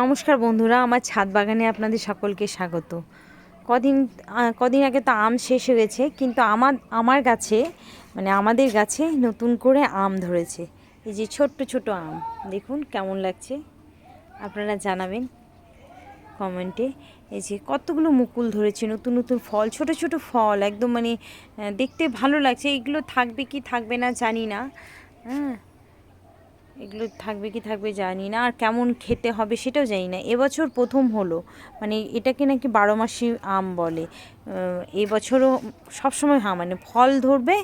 নমস্কার বন্ধুরা, আমার ছাদ বাগানে আপনাদের সকলকে স্বাগত। কদিন কদিন আগে তো আম শেষ হয়ে গেছে, কিন্তু আমার গাছে মানে আমাদের গাছে নতুন করে আম ধরেছে। এই যে ছোট্ট ছোট আম, দেখুন কেমন লাগছে, আপনারা জানাবেন কমেন্টে। এই যে কতগুলো মুকুল ধরেছে, নতুন নতুন ফল, ছোট ছোট ফল, একদম মানে দেখতে ভালো লাগছে। এগুলো থাকবে কি থাকবে না জানি না, হ্যাঁ, এগুলো থাকবে কি থাকবে জানি না, আর কেমন খেতে হবে সেটাও জানি না। এবছর প্রথম হলো, মানে এটাকে নাকি 12 মাসি আম বলে। এবছরও সবসময় হ্যাঁ, মানে ফল ধরবে,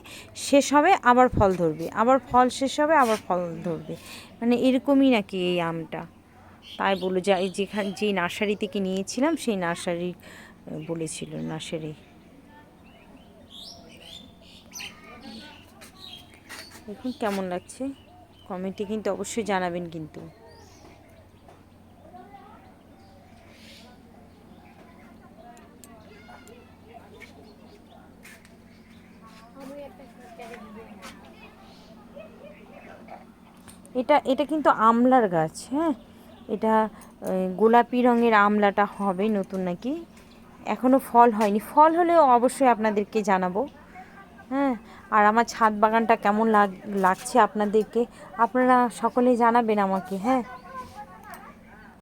শেষ হবে, আবার ফল ধরবে, আবার ফল শেষ হবে, আবার ফল ধরবে, মানে এরকমই নাকি এই আমটা। তাই বললো যে যেই নার্সারি থেকে নিয়েছিলাম সেই নার্সারি বলেছিল, নার্সারি। দেখুন কেমন লাগছে, কমেন্টে কিন্তু অবশ্যই জানাবেন কিন্তু। এটা এটা কিন্তু আমলার গাছ, হ্যাঁ, এটা গোলাপি রঙের আমলাটা হবে নতুন নাকি, এখনও ফল হয়নি। ফল হলেও অবশ্যই আপনাদেরকে জানাবো, হ্যাঁ। আর আমার ছাদ বাগানটা কেমন লাগছে আপনাদেরকে, আপনারা সকলেই জানাবেন আমাকে, হ্যাঁ।